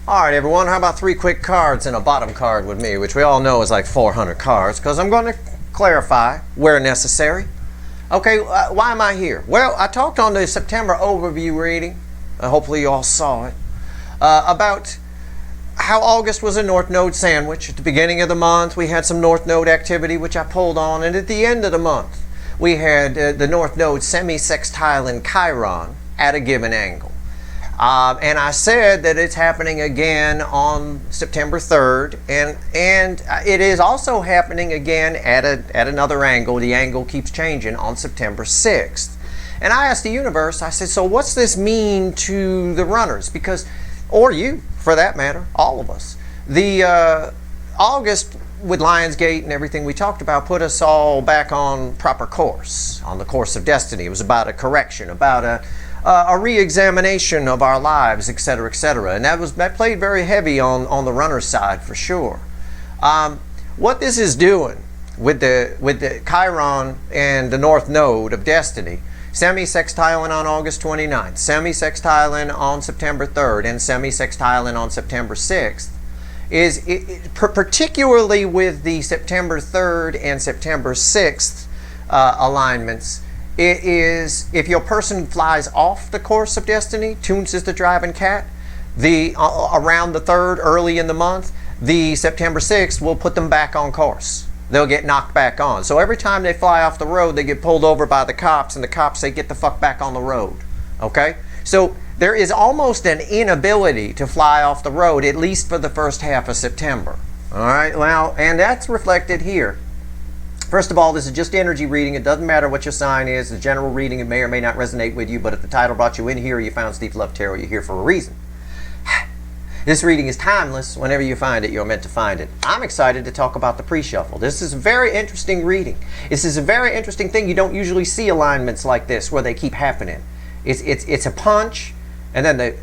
All right, everyone, how about 3 quick cards and a bottom card with me, which we all know is like 400 cards, because I'm going to clarify where necessary. Okay, why am I here? Well, I talked on the September overview reading, hopefully you all saw it, about how August was a North Node sandwich. At the beginning of the month, we had some North Node activity, which I pulled on, and at the end of the month, we had the North Node semi-sextile in Chiron at a given angle. And I said that it's happening again on September 3rd, and it is also happening again at another angle. The angle keeps changing on September 6th. And I asked the universe, I said, so what's this mean to the runners? Because, or you, for that matter, all of us. The August with Lionsgate and everything we talked about put us all back on proper course, on the course of destiny. It was about a correction, about a re-examination of our lives, etc., etc. And that played very heavy on the runner's side for sure. What this is doing with the Chiron and the North Node of destiny, semi-sextiling on August 29th, semi-sextiling on September 3rd, and semi-sextiling on September 6th, is particularly with the September 3rd and September 6th alignments. It is, if your person flies off the course of destiny, Toons is the driving cat, around the 3rd, early in the month, the September 6th will put them back on course. They'll get knocked back on. So every time they fly off the road, they get pulled over by the cops, and the cops say, get the fuck back on the road. Okay? So there is almost an inability to fly off the road, at least for the first half of September. All right? Well, and that's reflected here. First of all, this is just energy reading. It doesn't matter what your sign is. The general reading, it may or may not resonate with you, but if the title brought you in here, you found Steve Love Tarot, you're here for a reason. This reading is timeless. Whenever you find it, you're meant to find it. I'm excited to talk about the pre-shuffle. This is a very interesting reading. This is a very interesting thing. You don't usually see alignments like this where they keep happening. It's a punch, and then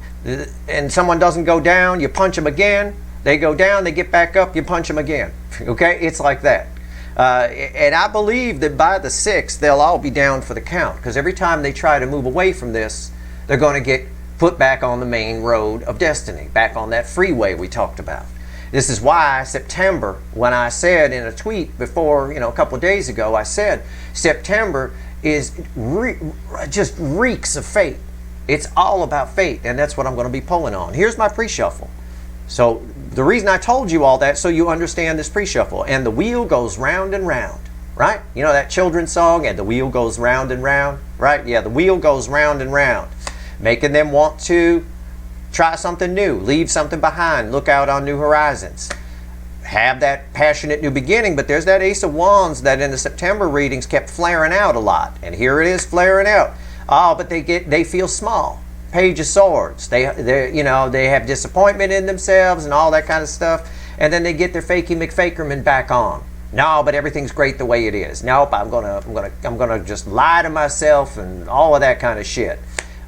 and someone doesn't go down, you punch them again. They go down, they get back up, you punch them again. Okay? It's like that. And I believe that by the 6th, they'll all be down for the count, because every time they try to move away from this, they're going to get put back on the main road of destiny, back on that freeway we talked about. This is why September, when I said in a tweet before, a couple of days ago, I said September is just reeks of fate. It's all about fate, and that's what I'm going to be pulling on. Here's my pre-shuffle. So the reason I told you all that, so you understand this pre-shuffle. And the wheel goes round and round, right? You know that children's song, and the wheel goes round and round, right? Yeah, the wheel goes round and round, making them want to try something new, leave something behind, look out on new horizons, have that passionate new beginning. But there's that Ace of Wands that in the September readings kept flaring out a lot, and here it is flaring out. Oh, but they feel small. Page of Swords. They have disappointment in themselves and all that kind of stuff, and then they get their fakey McFakerman back on. No, but everything's great the way it is. Nope, I'm gonna just lie to myself and all of that kind of shit.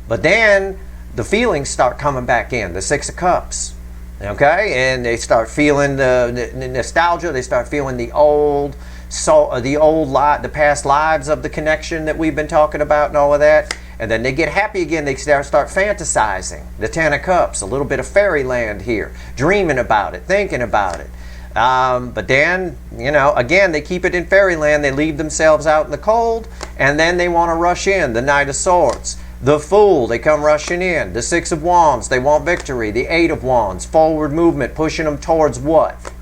But then the feelings start coming back in. The 6 of Cups. Okay, and they start feeling the nostalgia. They start feeling the past lives of the connection that we've been talking about and all of that. And then they get happy again. They start fantasizing. The 10 of Cups, a little bit of fairyland here, dreaming about it, thinking about it. But then, again, they keep it in fairyland. They leave themselves out in the cold, and then they want to rush in. The Knight of Swords. The Fool, they come rushing in. The 6 of Wands, they want victory. The 8 of Wands, forward movement, pushing them towards what?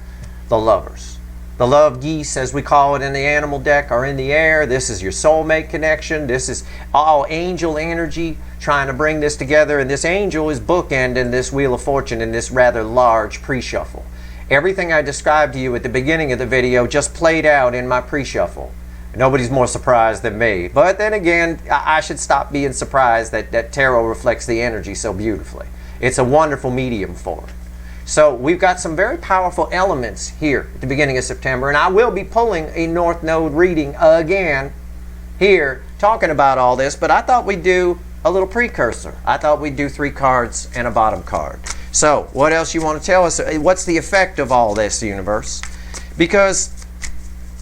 The Lovers. The love geese, as we call it in the animal deck, are in the air. This is your soulmate connection. This is all angel energy trying to bring this together. And this angel is bookending this Wheel of Fortune in this rather large pre-shuffle. Everything I described to you at the beginning of the video just played out in my pre-shuffle. Nobody's more surprised than me. But then again, I should stop being surprised that tarot reflects the energy so beautifully. It's a wonderful medium for it. So we've got some very powerful elements here at the beginning of September, and I will be pulling a North Node reading again here, talking about all this, but I thought we'd do a little precursor. I thought we'd do 3 cards and a bottom card. So what else you want to tell us? What's the effect of all this, universe? Because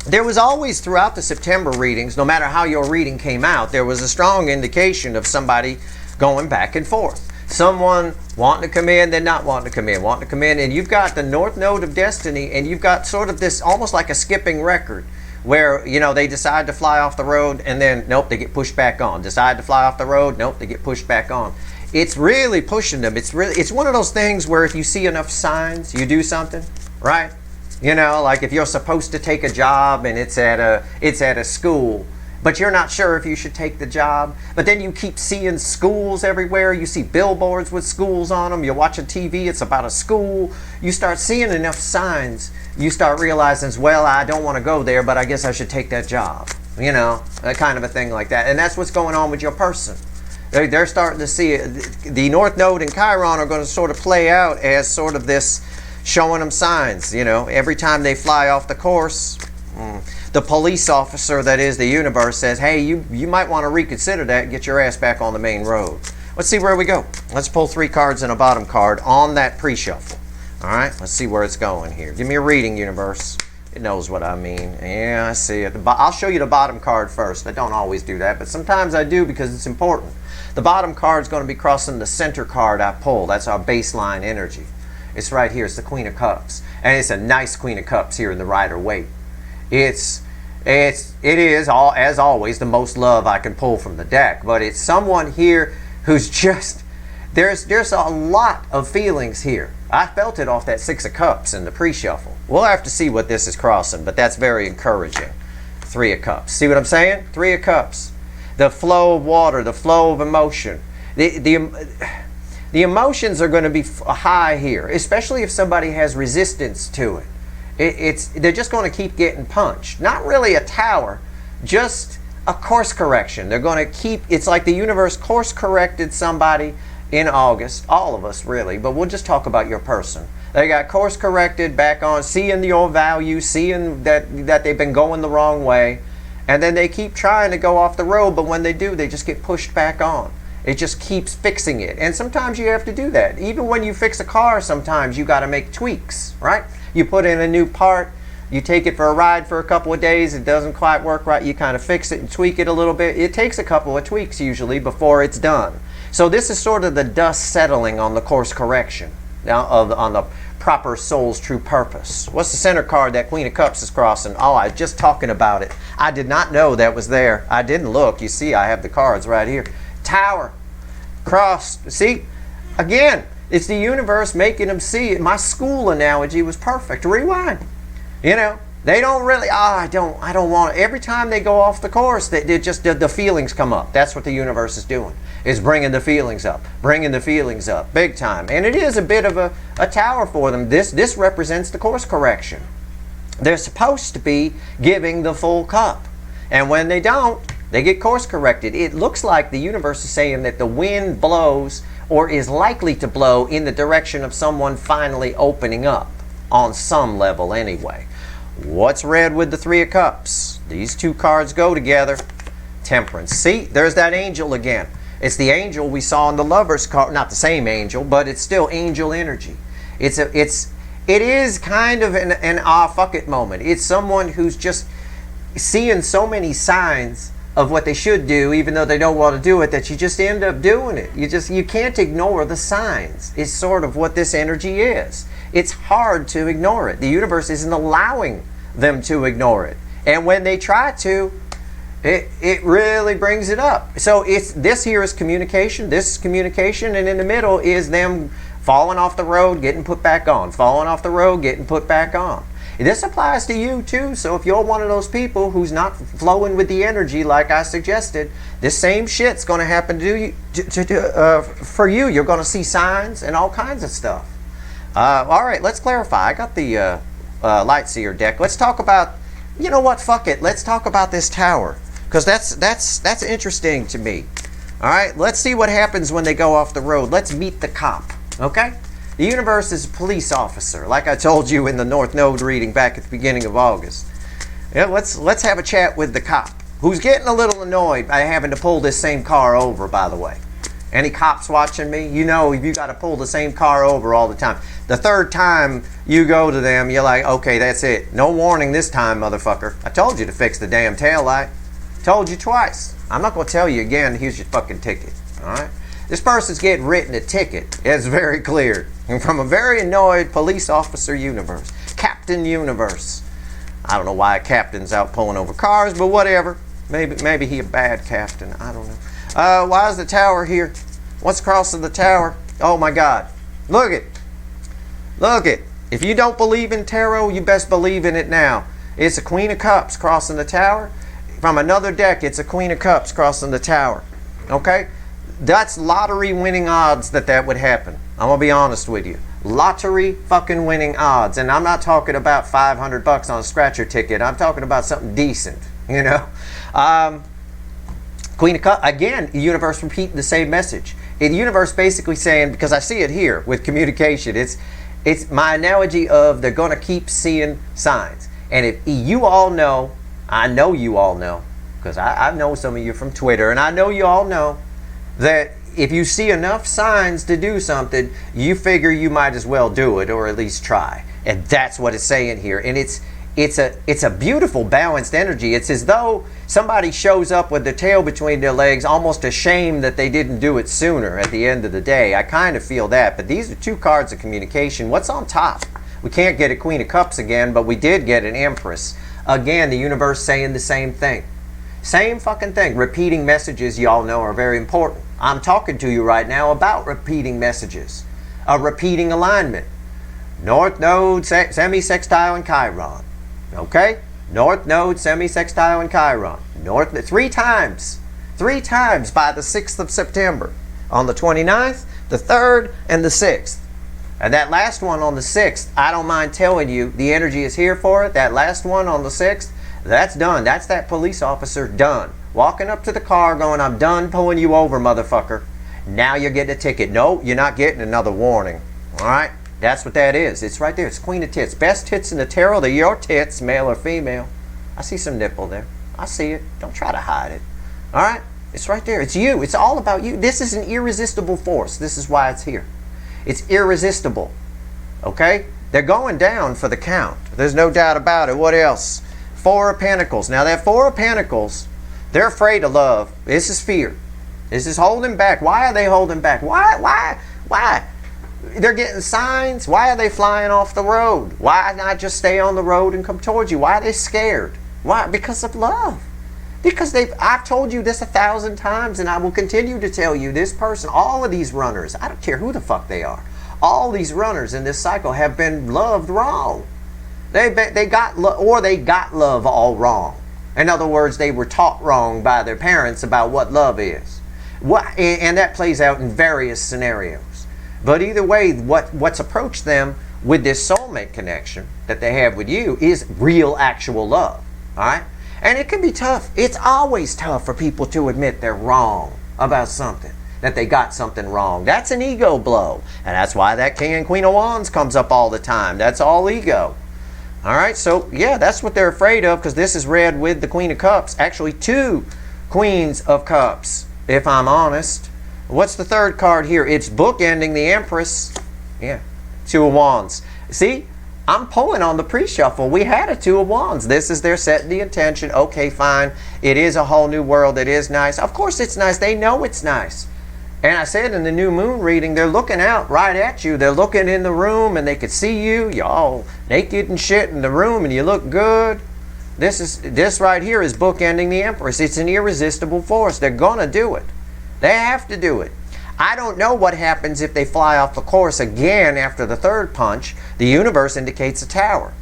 there was always, throughout the September readings, no matter how your reading came out, there was a strong indication of somebody going back and forth. Someone Wanting to come in, then not wanting to come in, wanting to come in, and you've got the North Node of Destiny, and you've got sort of this almost like a skipping record where, you know, they decide to fly off the road and then nope, they get pushed back on. Decide to fly off the road, nope, they get pushed back on. It's really pushing them. It's one of those things where if you see enough signs, you do something, right? You know, like if you're supposed to take a job and it's at a school, but you're not sure if you should take the job, but then you keep seeing schools everywhere. You see billboards with schools on them. You're watching TV, it's about a school. You start seeing enough signs, you start realizing, well, I don't want to go there, but I guess I should take that job. You know, that kind of a thing like that. And that's what's going on with your person. They're starting to see it. The North Node and Chiron are going to sort of play out as sort of this, showing them signs. You know, every time they fly off the course, the police officer that is the universe says, hey, you might want to reconsider that and get your ass back on the main road. Let's see where we go. Let's pull 3 cards and a bottom card on that pre-shuffle. All right, let's see where it's going here. Give me a reading, universe. It knows what I mean. Yeah, I see it. I'll show you the bottom card first. I don't always do that, but sometimes I do because it's important. The bottom card is going to be crossing the center card I pull. That's our baseline energy. It's right here. It's the Queen of Cups. And it's a nice Queen of Cups here in the Rider-Waite. It is, as always, the most love I can pull from the deck. But it's someone here who's just, there's a lot of feelings here. I felt it off that 6 of Cups in the pre-shuffle. We'll have to see what this is crossing, but that's very encouraging. 3 of Cups. See what I'm saying? 3 of Cups. The flow of water, the flow of emotion. The emotions are going to be high here, especially if somebody has resistance to it. They're just going to keep getting punched. Not really a tower, just a course correction. They're going to keep, it's like the universe course corrected somebody in August, all of us really, but we'll just talk about your person. They got course corrected back on, seeing your value, seeing that they've been going the wrong way, and then they keep trying to go off the road, but when they do, they just get pushed back on. It just keeps fixing it. And sometimes you have to do that. Even when you fix a car, sometimes you got to make tweaks, right? You put in a new part, you take it for a ride for a couple of days, it doesn't quite work right, you kind of fix it and tweak it a little bit. It takes a couple of tweaks usually before it's done. So this is sort of the dust settling on the course correction, now on the proper soul's true purpose. What's the center card that Queen of Cups is crossing? Oh, I was just talking about it. I did not know that was there. I didn't look. You see, I have the cards right here. Tower, crossed. See, again, it's the universe making them see it. My school analogy was perfect. Rewind. You know, they don't really, I don't want it. Every time they go off the course, they just, the feelings come up. That's what the universe is doing, is bringing the feelings up, big time. And it is a bit of a tower for them. This represents the course correction. They're supposed to be giving the full cup. And when they don't, they get course corrected. It looks like the universe is saying that the wind blows or is likely to blow in the direction of someone finally opening up on some level anyway. What's red with the 3 of Cups? These 2 cards go together. Temperance. See, there's that angel again. It's the angel we saw in the Lover's card. Not the same angel, but it's still angel energy. It is kind of an fuck it moment. It's someone who's just seeing so many signs of what they should do, even though they don't want to do it, that you just end up doing it. You can't ignore the signs. It's sort of what this energy is. It's hard to ignore it. The universe isn't allowing them to ignore it. And when they try to, it really brings it up. So this here is communication, this is communication, and in the middle is them falling off the road, getting put back on, falling off the road, getting put back on. This applies to you too, so if you're one of those people who's not flowing with the energy like I suggested, this same shit's going to happen for you. You're going to see signs and all kinds of stuff. All right, let's clarify. I got the Lightseer deck. Let's talk about, you know what, fuck it. Let's talk about this tower, because that's interesting to me. All right, let's see what happens when they go off the road. Let's meet the cop, okay? The universe is a police officer, like I told you in the North Node reading back at the beginning of August. Yeah, let's have a chat with the cop, who's getting a little annoyed by having to pull this same car over, by the way. Any cops watching me? You know you got to pull the same car over all the time. The 3rd time you go to them, you're like, okay, that's it. No warning this time, motherfucker. I told you to fix the damn taillight. Told you twice. I'm not going to tell you again. Here's your fucking ticket. All right? This person's getting written a ticket. It's very clear. And from a very annoyed police officer universe. Captain Universe. I don't know why a captain's out pulling over cars, but whatever. Maybe he a bad captain. I don't know. Why is the tower here? What's crossing the tower? Oh my God. Look it. Look it. If you don't believe in tarot, you best believe in it now. It's a Queen of Cups crossing the tower. From another deck, it's a Queen of Cups crossing the tower. Okay? That's lottery winning odds that would happen. I'm going to be honest with you. Lottery fucking winning odds. And I'm not talking about $500 on a scratcher ticket. I'm talking about something decent, you know. Queen of Cups, again, the universe repeating the same message. The universe basically saying, because I see it here with communication, it's my analogy of they're going to keep seeing signs. And if you all know, I know you all know, because I know some of you from Twitter, and I know you all know that if you see enough signs to do something, you figure you might as well do it, or at least try. And that's what it's saying here. And it's a beautiful balanced energy. It's as though somebody shows up with their tail between their legs, almost ashamed that they didn't do it sooner at the end of the day. I kind of feel that. But these are two cards of communication. What's on top? We can't get a Queen of Cups again, but we did get an Empress. Again, the universe saying the same thing. Same fucking thing. Repeating messages, y'all know, are very important. I'm talking to you right now about repeating messages. A repeating alignment. North Node, semi-sextile, and Chiron. Okay? North Node, semi-sextile, and Chiron. Three times. 3 times by the 6th of September. On the 29th, the 3rd, and the 6th. And that last one on the 6th, I don't mind telling you, the energy is here for it. That last one on the 6th, that's done. That's that police officer done. Walking up to the car going, I'm done pulling you over, motherfucker. Now you're getting a ticket. No, you're not getting another warning. All right? That's what that is. It's right there. It's Queen of Tits. Best tits in the tarot. They're your tits, male or female. I see some nipple there. I see it. Don't try to hide it. All right? It's right there. It's you. It's all about you. This is an irresistible force. This is why it's here. It's irresistible. Okay? They're going down for the count. There's no doubt about it. What else? 4 of Pentacles. Now that 4 of Pentacles, they're afraid of love. This is fear. This is holding back. Why are they holding back? Why? They're getting signs. Why are they flying off the road? Why not just stay on the road and come towards you? Why are they scared? Why? Because of love. Because I've told you this 1,000 times, and I will continue to tell you, this person, all of these runners, I don't care who the fuck they are, all these runners in this cycle have been loved wrong. They got love all wrong. In other words, they were taught wrong by their parents about what love is. And that plays out in various scenarios. But either way, what's approached them with this soulmate connection that they have with you is real, actual love. All right? And it can be tough. It's always tough for people to admit they're wrong about something, that they got something wrong. That's an ego blow. And that's why that King and Queen of Wands comes up all the time. That's all ego. All right, so yeah, that's what they're afraid of, because this is read with the Queen of Cups. Actually, 2 Queens of Cups, if I'm honest. What's the 3rd card here? It's bookending the Empress. Yeah, 2 of Wands. See? I'm pulling on the pre-shuffle. We had a 2 of Wands. This is their setting the intention. Okay, fine. It is a whole new world. It is nice. Of course it's nice. They know it's nice. And I said in the new moon reading, they're looking out right at you. They're looking in the room and they could see you. You're all naked and shit in the room and you look good. This right here is bookending the Empress. It's an irresistible force. They're going to do it. They have to do it. I don't know what happens if they fly off the course again after the 3rd punch. The universe indicates a tower.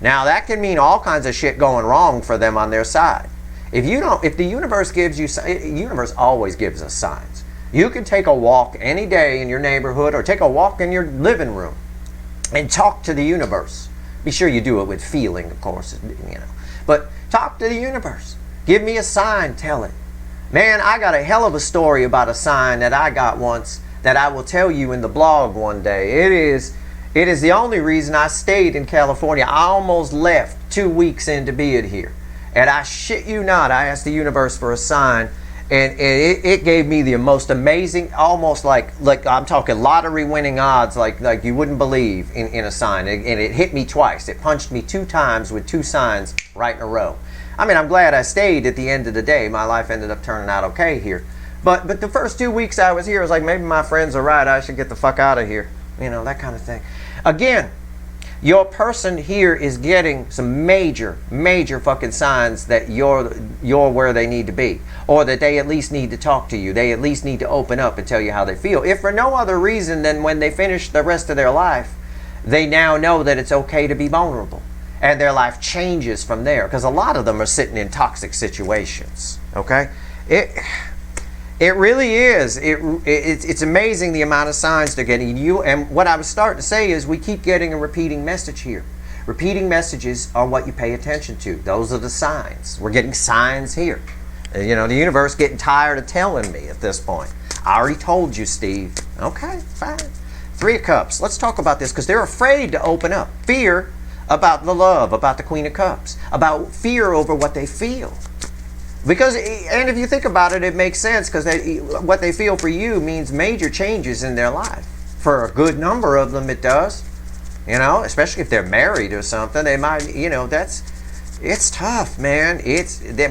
Now that can mean all kinds of shit going wrong for them on their side. If the universe gives you, the universe always gives us signs. You can take a walk any day in your neighborhood or take a walk in your living room and talk to the universe. Be sure you do it with feeling, of course, you know. But talk to the universe. Give me a sign, tell it. Man, I got a hell of a story about a sign that I got once that I will tell you in the blog one day. It is the only reason I stayed in California. I almost left 2 weeks into being here. And I shit you not, I asked the universe for a sign, and it gave me the most amazing, almost like I'm talking lottery winning odds, like you wouldn't believe in a sign. And it hit me twice. It punched me 2 times with 2 signs right in a row. I mean, I'm glad I stayed at the end of the day. My life ended up turning out okay here. But the first 2 weeks I was here, I was like, maybe my friends are right. I should get the fuck out of here. That kind of thing. Again, your person here is getting some major fucking signs that you're where they need to be, or that they at least need to talk to you. They at least need to open up and tell you how they feel. If for no other reason than when they finish the rest of their life, they now know that it's okay to be vulnerable, and their life changes from there. Because a lot of them are sitting in toxic situations. Okay, it really is. It's amazing the amount of signs they're getting. And what I was starting to say is we keep getting a repeating message here. Repeating messages are what you pay attention to. Those are the signs. We're getting signs here. The universe getting tired of telling me at this point. I already told you, Steve. Okay, fine. 3 of Cups. Let's talk about this because they're afraid to open up. Fear about the love, about the Queen of Cups, about fear over what they feel. Because, and if you think about it, it makes sense because what they feel for you means major changes in their life. For a good number of them, it does. Especially if they're married or something, they might, it's tough, man.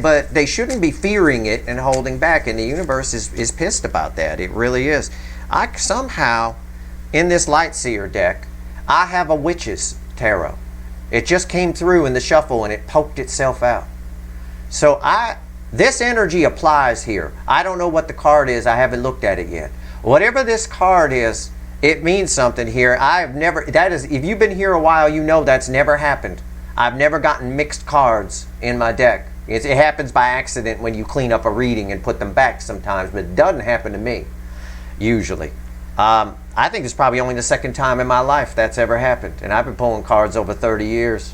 But they shouldn't be fearing it and holding back. And the universe is pissed about that. It really is. I somehow, in this Light Seer deck, I have a Witch's Tarot. It just came through in the shuffle and it poked itself out. So this energy applies here. I don't know what the card is. I haven't looked at it yet. Whatever this card is, it means something here. If you've been here a while, you know that's never happened. I've never gotten mixed cards in my deck. It happens by accident when you clean up a reading and put them back sometimes, but it doesn't happen to me, usually. I think it's probably only the second time in my life that's ever happened. And I've been pulling cards over 30 years.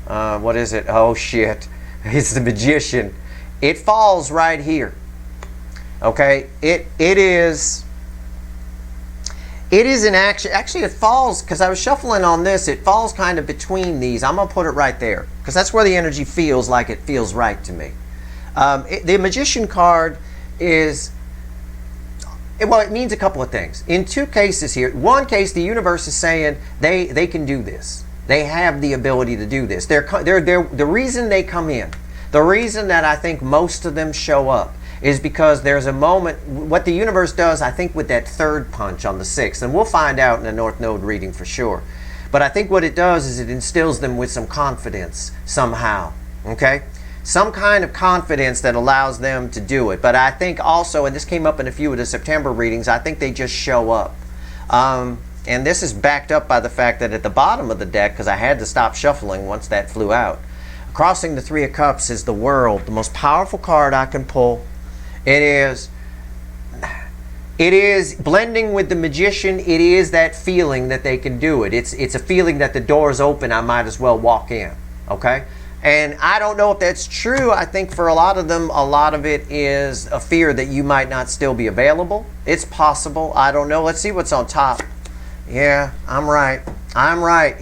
What is it? Oh, shit. It's the Magician. It falls right here. Okay? It is an action. Actually, it falls, because I was shuffling on this, it falls kind of between these. I'm going to put it right there, because that's where the energy feels like it feels right to me. The Magician card is, well, it means a couple of things. In 2 cases here, one case, the universe is saying they can do this. They have the ability to do this. The reason they come in, the reason that I think most of them show up is because there's a moment, what the universe does, I think, with that 3rd punch on the 6th, and we'll find out in the North Node reading for sure. But I think what it does is it instills them with some confidence somehow, okay? Some kind of confidence that allows them to do it. But I think also, and this came up in a few of the September readings, I think they just show up. And this is backed up by the fact that at the bottom of the deck, because I had to stop shuffling once that flew out, crossing the 3 of Cups is the World, the most powerful card I can pull. It is blending with the Magician. It is that feeling that they can do it. It's a feeling that the door's open, I might as well walk in, okay? And I don't know if that's true. I think for a lot of them, a lot of it is a fear that you might not still be available. It's possible. I don't know. Let's see what's on top. Yeah, I'm right. I'm right.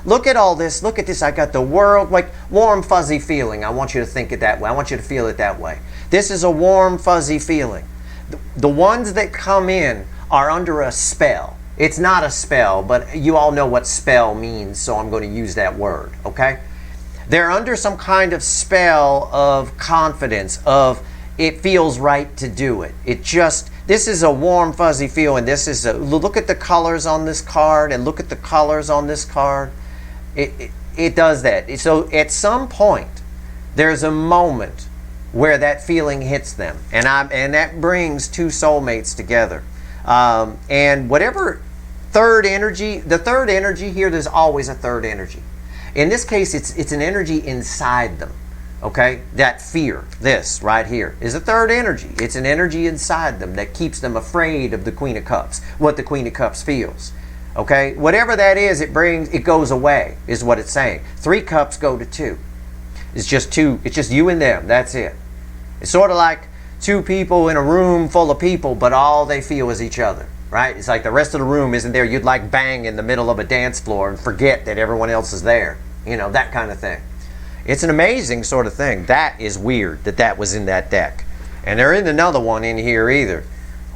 Look at all this. Look at this. I got the World, like warm, fuzzy feeling. I want you to think it that way. I want you to feel it that way. This is a warm, fuzzy feeling. The ones that come in are under a spell. It's not a spell, but you all know what spell means, so I'm going to use that word, okay? They're under some kind of spell of confidence, of it feels right to do it. This is a warm, fuzzy feeling. Look at the colors on this card and look at the colors on this card. It does that. So at some point, there's a moment where that feeling hits them. And that brings 2 soulmates together. And whatever third energy, the third energy here, there's always a third energy. In this case, it's an energy inside them. Okay, that fear, this right here, is a third energy. It's an energy inside them that keeps them afraid of the Queen of Cups, what the Queen of Cups feels. Okay, whatever that is, it goes away, is what it's saying. 3 cups go to 2. It's just 2, it's just you and them, that's it. It's sort of like 2 people in a room full of people, but all they feel is each other, right? It's like the rest of the room isn't there. You'd like bang in the middle of a dance floor and forget that everyone else is there. That kind of thing. It's an amazing sort of thing. That is weird that was in that deck. And there isn't another one in here either.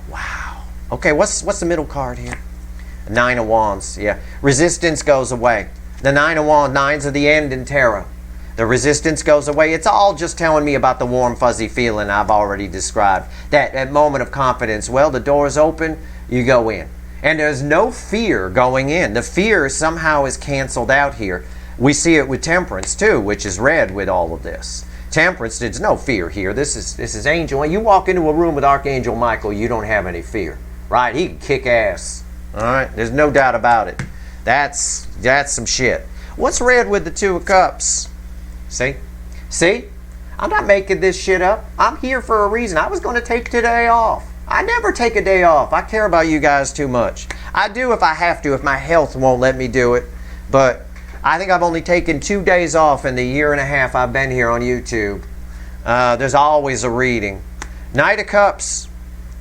Wow. Okay, what's the middle card here? 9 of Wands, yeah. Resistance goes away. The 9 of Wands, 9s are the end in tarot. The resistance goes away. It's all just telling me about the warm, fuzzy feeling I've already described. That moment of confidence. Well, the door's open, you go in. And there's no fear going in. The fear somehow is canceled out here. We see it with temperance too, which is red with all of this. Temperance, there's no fear here. This is angel. When you walk into a room with Archangel Michael, you don't have any fear. Right? He can kick ass. All right? There's no doubt about it. That's some shit. What's red with the Two of Cups? See? See? I'm not making this shit up. I'm here for a reason. I was going to take today off. I never take a day off. I care about you guys too much. I do if I have to, if my health won't let me do it. But I think I've only taken 2 days off in the year and a half I've been here on YouTube. There's always a reading. Knight of Cups.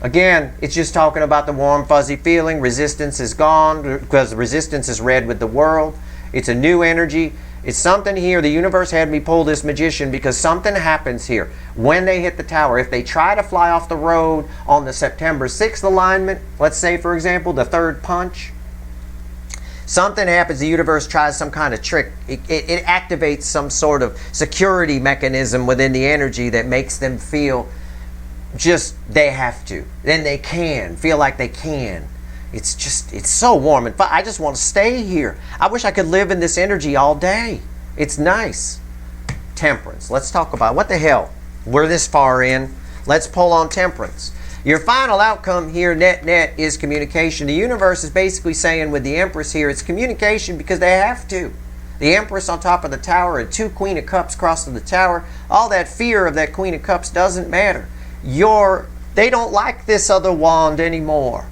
Again, it's just talking about the warm, fuzzy feeling. Resistance is gone because resistance is red with the world. It's a new energy. It's something here. The universe had me pull this magician because something happens here. When they hit the tower, if they try to fly off the road on the September 6th alignment, let's say, for example, the third punch, something happens. The universe tries some kind of trick. It activates some sort of security mechanism within the energy that makes them feel just they have to. Then they can. Feel like they can. It's so warm and fun. I just want to stay here. I wish I could live in this energy all day. It's nice. Temperance. Let's talk about what the hell. We're this far in. Let's pull on temperance. Your final outcome here, net, is communication. The universe is basically saying with the Empress here, it's communication because they have to. The Empress on top of the tower and 2 Queen of Cups crossing the tower. All that fear of that Queen of Cups doesn't matter. They don't like this other wand anymore.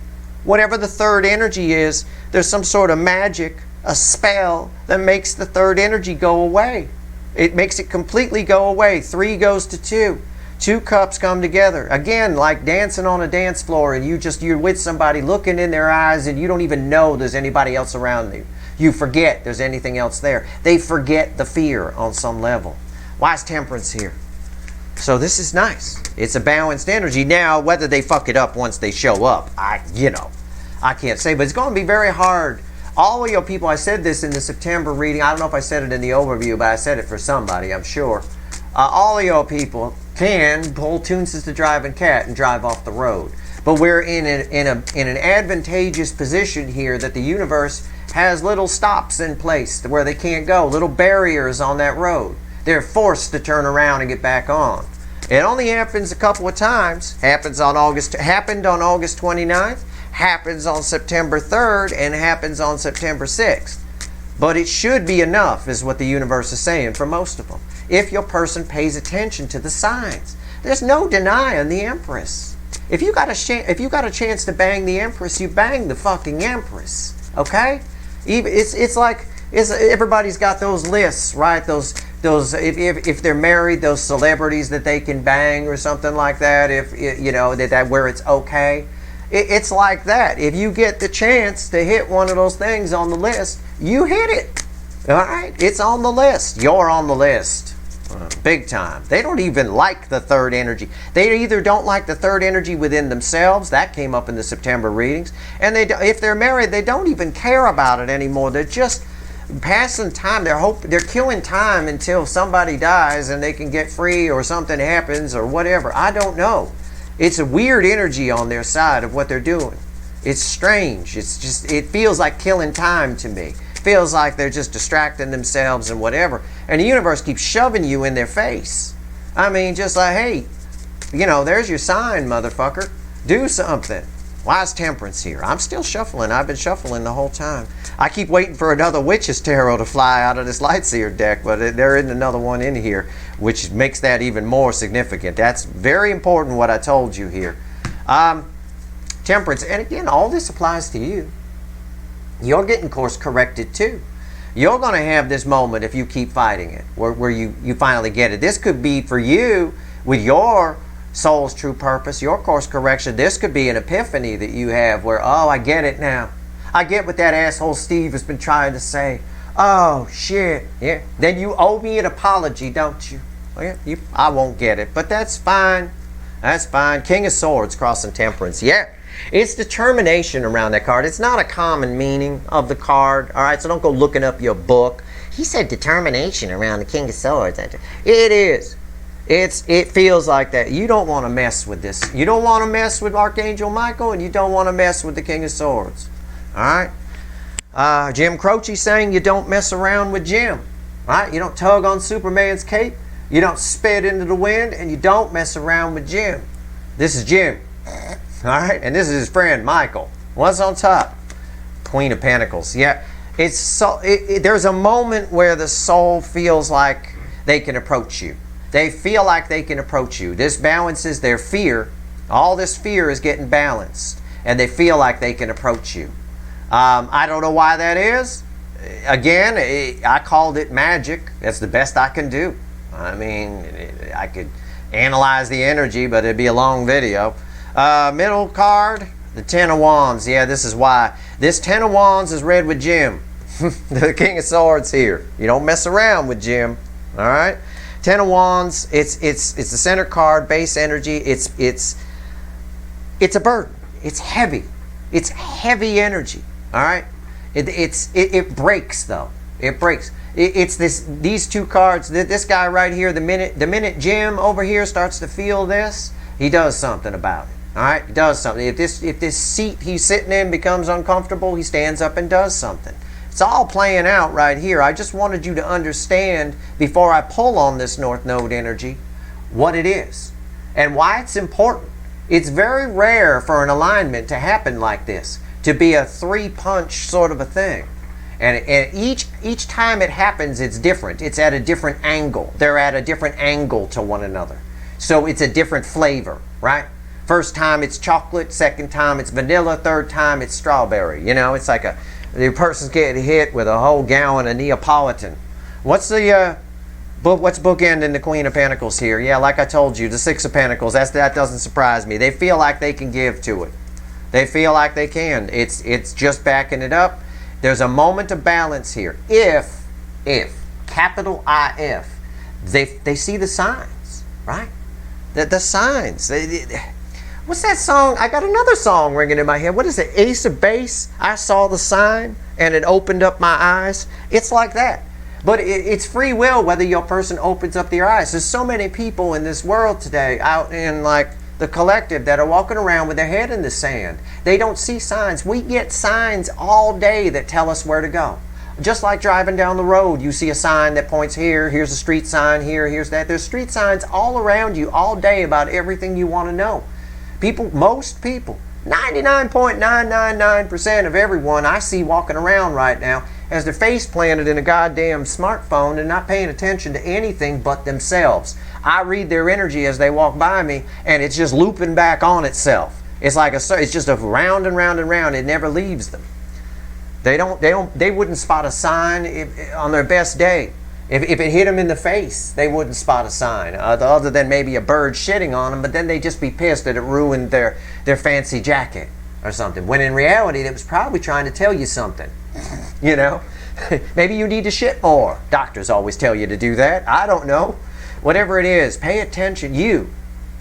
Whatever the third energy is, there's some sort of magic, a spell that makes the third energy go away. It makes it completely go away. 3 goes to 2. 2 cups come together. Again, like dancing on a dance floor and you're with somebody looking in their eyes and you don't even know there's anybody else around you. You forget there's anything else there. They forget the fear on some level. Why is temperance here? So this is nice. It's a balanced energy. Now, whether they fuck it up once they show up, I can't say, but it's going to be very hard. All of you people, I said this in the September reading. I don't know if I said it in the overview, but I said it for somebody, I'm sure. All of you people can pull Toonses the Driving Cat and drive off the road. But we're in an advantageous position here that the universe has little stops in place where they can't go, little barriers on that road. They're forced to turn around and get back on. It only happens a couple of times. Happened on August 29th, happens on September 3rd, and happens on September 6th. But it should be enough, is what the universe is saying for most of them. If your person pays attention to the signs. There's no denying the Empress. If you got a chance to bang the Empress, you bang the fucking Empress. Okay? It's like everybody's got those lists, right? Those if they're married, those celebrities that they can bang or something like that. If that where it's okay. It's like that. If you get the chance to hit one of those things on the list, you hit it. All right? It's on the list. You're on the list. Big time. They don't even like the third energy. They either don't like the third energy within themselves. That came up in the September readings. And if they're married, they don't even care about it anymore. They're just passing time. They're killing time until somebody dies and they can get free or something happens or whatever. I don't know. It's a weird energy on their side of what they're doing. It's strange. It feels like killing time to me. Feels like they're just distracting themselves and whatever. And the universe keeps shoving you in their face. I mean, just like, hey, there's your sign, motherfucker. Do something. Why is temperance here? I'm still shuffling. I've been shuffling the whole time. I keep waiting for another Witch's Tarot to fly out of this Lightseer deck, but there isn't another one in here, which makes that even more significant. That's very important what I told you here. Temperance, and again, all this applies to you. You're getting course corrected too. You're going to have this moment if you keep fighting it, where you finally get it. This could be for you with your soul's true purpose, your course correction. This could be an epiphany that you have where, oh, I get it now. I get what that asshole Steve has been trying to say. Oh, shit. Yeah. Then you owe me an apology, don't you? Well, I won't get it, but that's fine. That's fine. King of Swords crossing temperance. Yeah. It's determination around that card. It's not a common meaning of the card. All right, so don't go looking up your book. He said determination around the King of Swords. It is. It feels like that. You don't want to mess with this. You don't want to mess with Archangel Michael, and you don't want to mess with the King of Swords. All right. Jim Croce's saying you don't mess around with Jim. All right. You don't tug on Superman's cape. You don't spit into the wind, and you don't mess around with Jim. This is Jim. All right, and this is his friend Michael. What's on top? Queen of Pentacles. Yeah, it's so. There's a moment where the soul feels like they can approach you. They feel like they can approach you. This balances their fear. All this fear is getting balanced, and they feel like they can approach you. I don't know why that is. Again, I called it magic. That's the best I can do. I mean, I could analyze the energy, but it'd be a long video. Middle card, the Ten of Wands. Yeah, this is why. This Ten of Wands is read with Jim. The King of Swords here. You don't mess around with Jim. All right. Ten of Wands. It's the center card, base energy. It's a burden. It's heavy. It's heavy energy. All right. It breaks though. It breaks. It's these two cards. This guy right here. The minute Jim over here starts to feel this, he does something about it. All right. He does something. If this seat he's sitting in becomes uncomfortable, he stands up and does something. It's all playing out right here. I just wanted you to understand before I pull on this North Node energy what it is and why it's important. It's very rare for an alignment to happen like this, to be a three-punch sort of a thing. And each time it happens, it's different. It's at a different angle. They're at a different angle to one another. So it's a different flavor, right? First time it's chocolate, second time it's vanilla, third time it's strawberry. You know, it's like the person's getting hit with a whole gallon of Neapolitan. What's bookending the Queen of Pentacles here? Yeah, like I told you, the Six of Pentacles. That doesn't surprise me. They feel like they can give to it. They feel like they can. It's just backing it up. There's a moment of balance here. If capital IF, they see the signs, right? The signs. What's that song? I got another song ringing in my head. What is it? Ace of Base. I saw the sign and it opened up my eyes. It's like that. But it's free will whether your person opens up their eyes. There's so many people in this world today out in like the collective that are walking around with their head in the sand. They don't see signs. We get signs all day that tell us where to go. Just like driving down the road, you see a sign that points here, here's a street sign, here's that. There's street signs all around you all day about everything you want to know. Most people, 99.999% of everyone I see walking around right now has their face planted in a goddamn smartphone and not paying attention to anything but themselves. I read their energy as they walk by me, and it's just looping back on itself. It's like it's just a round and round and round. It never leaves them. They wouldn't spot a sign on their best day. If it hit them in the face, they wouldn't spot a sign, other than maybe a bird shitting on them, but then they'd just be pissed that it ruined their fancy jacket or something. When in reality, it was probably trying to tell you something. You know? Maybe you need to shit more. Doctors always tell you to do that. I don't know. Whatever it is, pay attention. You,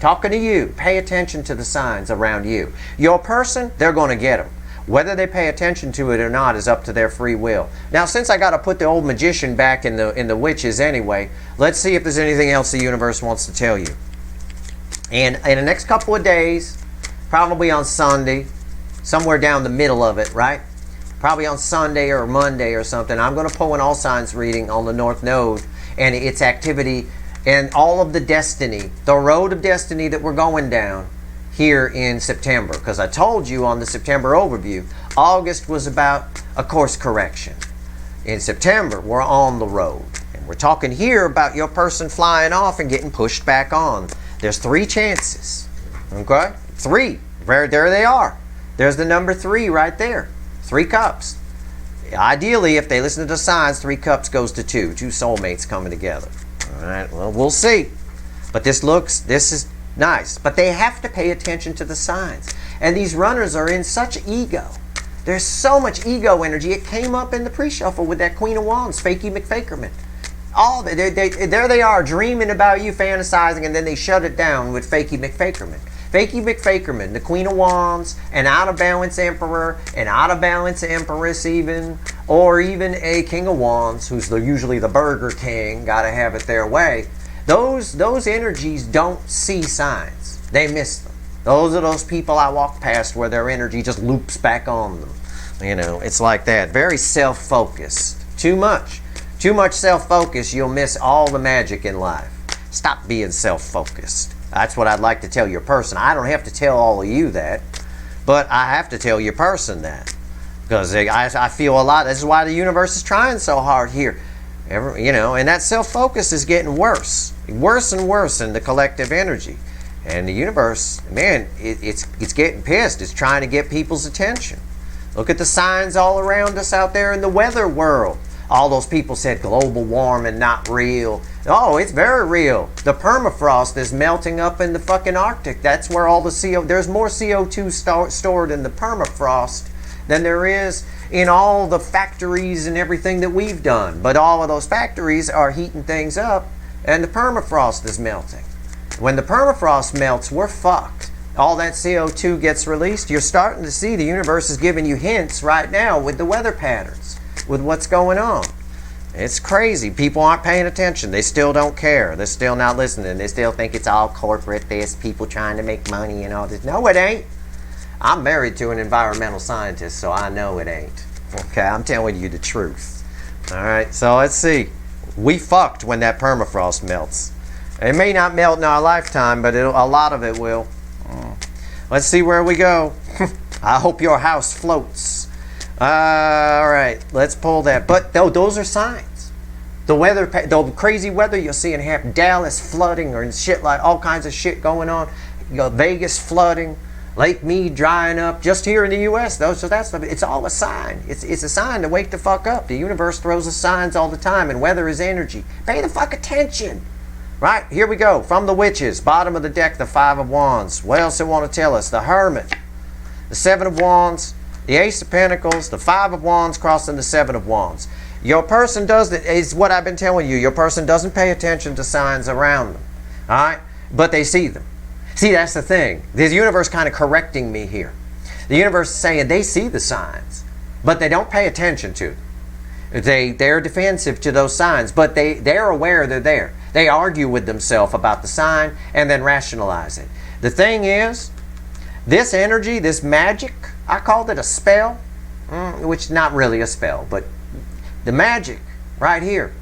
talking to you, pay attention to the signs around you. Your person, they're going to get them. Whether they pay attention to it or not is up to their free will. Now, since I got to put the old magician back in the witches anyway, let's see if there's anything else the universe wants to tell you. And in the next couple of days, probably on Sunday, somewhere down the middle of it, right? Probably on Sunday or Monday or something, I'm going to pull an all signs reading on the North Node and its activity and all of the destiny, the road of destiny that we're going down here in September, because I told you on the September overview, August was about a course correction. In September, we're on the road. And we're talking here about your person flying off and getting pushed back on. There's 3 chances. Okay? 3. There they are. There's the number 3 right there. 3 cups. Ideally, if they listen to the signs, 3 cups goes to 2. 2 soulmates coming together. All right, well, we'll see. But this is nice, but they have to pay attention to the signs. And these runners are in such ego. There's so much ego energy. It came up in the pre-shuffle with that Queen of Wands, Fakey McFakerman. There they are, dreaming about you, fantasizing, and then they shut it down with Fakey McFakerman. Fakey McFakerman, the Queen of Wands, an out of balance Emperor, an out of balance Empress even, or even a King of Wands, who's usually the Burger King, gotta have it their way. Those energies don't see signs. They miss them. Those are those people I walk past where their energy just loops back on them. You know, it's like that. Very self-focused. Too much self-focus, you'll miss all the magic in life. Stop being self-focused. That's what I'd like to tell your person. I don't have to tell all of you that, but I have to tell your person that. Because I feel a lot. This is why the universe is trying so hard here. You know, and that self-focus is getting worse. Worse and worse in the collective energy. And the universe, man, it's getting pissed. It's trying to get people's attention. Look at the signs all around us out there in the weather world. All those people said global warming not real. Oh, it's very real. The permafrost is melting up in the fucking Arctic. That's where all the there's more CO2 stored in the permafrost than there is in all the factories and everything that we've done. But all of those factories are heating things up and the permafrost is melting. When the permafrost melts, we're fucked. All that CO2 gets released. You're starting to see the universe is giving you hints right now with the weather patterns, with what's going on. It's crazy. People aren't paying attention. They still don't care. They're still not listening. They still think it's all corporate, this, people trying to make money and all this. No, it ain't. I'm married to an environmental scientist, so I know it ain't. Okay, I'm telling you the truth. All right, so let's see. We fucked when that permafrost melts. It may not melt in our lifetime, but a lot of it will. Let's see where we go. I hope your house floats. All right, let's pull that. But those are signs. The weather, the crazy weather you'll see in half Dallas flooding or shit, like all kinds of shit going on. You know, Vegas flooding, Lake Mead drying up. Just here in the U.S., though, so that's it's all a sign. It's a sign to wake the fuck up. The universe throws us signs all the time, and weather is energy. Pay the fuck attention. Right, here we go. From the witches, bottom of the deck, the Five of Wands. What else they want to tell us? The Hermit, the Seven of Wands, the Ace of Pentacles, the Five of Wands crossing the Seven of Wands. Your person does that, is what I've been telling you. Your person doesn't pay attention to signs around them. All right? But they see them. See, that's the thing. The universe kind of correcting me here. The universe is saying they see the signs, but they don't pay attention to them. They're defensive to those signs, but they're aware they're there. They argue with themselves about the sign and then rationalize it. The thing is, this energy, this magic, I called it a spell, which is not really a spell, but the magic right here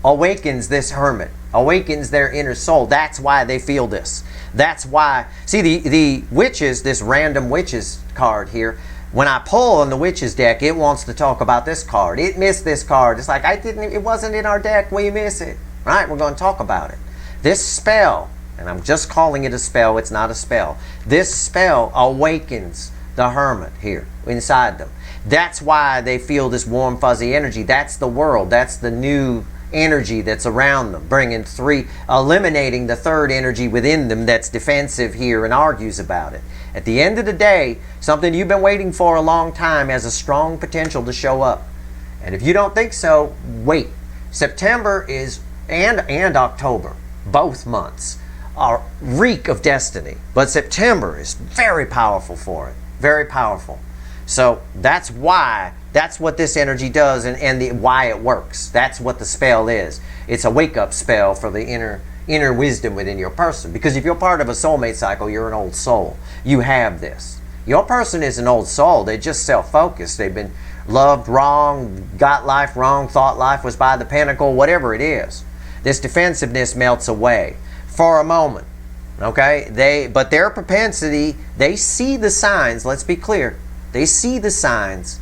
awakens this hermit, awakens their inner soul. That's why they feel this. That's why, see, the witches, this random witches card here, when I pull on the witches deck, it wants to talk about this card. It missed this card. It's like, it wasn't in our deck. We miss it. Right? We're going to talk about it. This spell, and I'm just calling it a spell. It's not a spell. This spell awakens the hermit here inside them. That's why they feel this warm, fuzzy energy. That's the world. That's the new energy that's around them, eliminating the third energy within them that's defensive here and argues about it. At the end of the day, something you've been waiting for a long time has a strong potential to show up. And if you don't think so, wait. September and October, both months, are reek of destiny. But September is very powerful for it. Very powerful. So that's why, that's what this energy does and why it works. That's what the spell is. It's a wake-up spell for the inner wisdom within your person. Because if you're part of a soulmate cycle, you're an old soul. You have this. Your person is an old soul. They're just self-focused. They've been loved wrong, got life wrong, thought life was by the pinnacle, whatever it is. This defensiveness melts away for a moment. Okay? But their propensity, they see the signs. Let's be clear. They see the signs,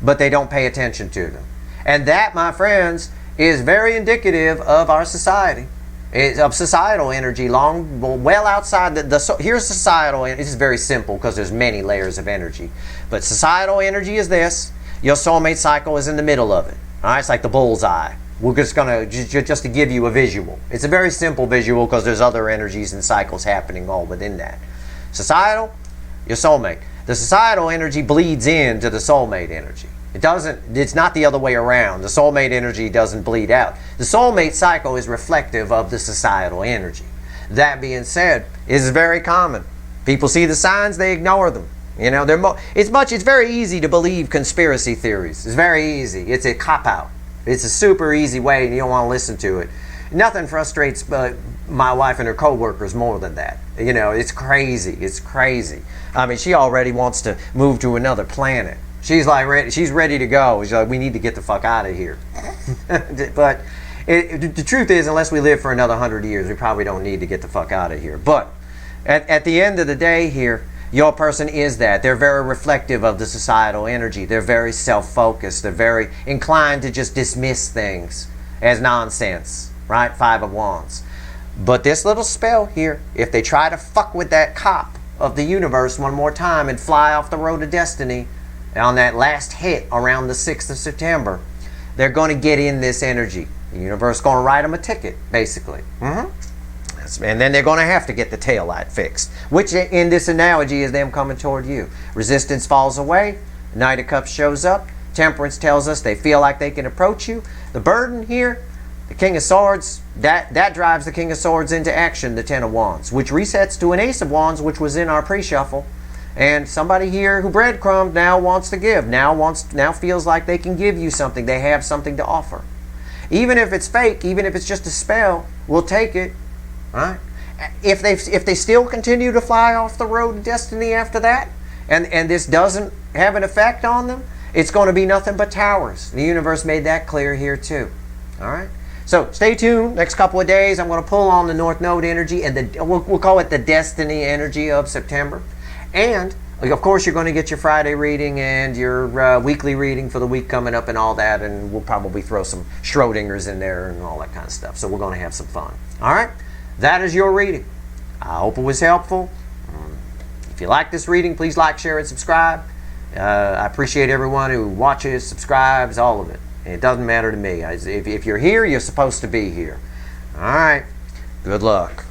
but they don't pay attention to them. And that, my friends, is very indicative of our society. It's of societal energy, well outside here's societal. This is very simple because there's many layers of energy. But societal energy is this. Your soulmate cycle is in the middle of it. All right, it's like the bullseye. We're just going to, just to give you a visual. It's a very simple visual because there's other energies and cycles happening all within that. Societal, your soulmate. The societal energy bleeds into the soulmate energy. It's not the other way around. The soulmate energy doesn't bleed out. The soulmate cycle is reflective of the societal energy. That being said, it's very common. People see the signs, they ignore them. You know, it's very easy to believe conspiracy theories. It's very easy. It's a cop-out. It's a super easy way, and you don't want to listen to it. Nothing frustrates my wife and her co-workers more than that. You know, it's crazy. It's crazy. I mean, she already wants to move to another planet. She's like she's ready to go. She's like, we need to get the fuck out of here. But the truth is, unless we live for another 100 years, we probably don't need to get the fuck out of here. But at the end of the day here, your person is that. They're very reflective of the societal energy. They're very self-focused. They're very inclined to just dismiss things as nonsense, right? Five of Wands. But this little spell here, if they try to fuck with that cop of the universe one more time and fly off the road of destiny on that last hit around the 6th of September, they're going to get in this energy. The universe is going to write them a ticket, basically. And then they're going to have to get the tail light fixed, which in this analogy is them coming toward you. Resistance falls away. Knight of Cups shows up. Temperance tells us they feel like they can approach you. The burden here, the King of Swords, that drives the King of Swords into action, the Ten of Wands, which resets to an Ace of Wands, which was in our pre-shuffle. And somebody here who breadcrumbed now wants to give, now feels like they can give you something. They have something to offer. Even if it's fake, even if it's just a spell, we'll take it. Right? If they still continue to fly off the road to destiny after that, and this doesn't have an effect on them, it's going to be nothing but towers. The universe made that clear here too. All right. So stay tuned. Next couple of days, I'm going to pull on the North Node energy, and we'll call it the destiny energy of September. And of course, you're going to get your Friday reading and your weekly reading for the week coming up and all that. And we'll probably throw some Schrodinger's in there and all that kind of stuff. So we're going to have some fun. All right. That is your reading. I hope it was helpful. If you like this reading, please like, share, and subscribe. I appreciate everyone who watches, subscribes, all of it. It doesn't matter to me. If you're here, you're supposed to be here. All right. Good luck.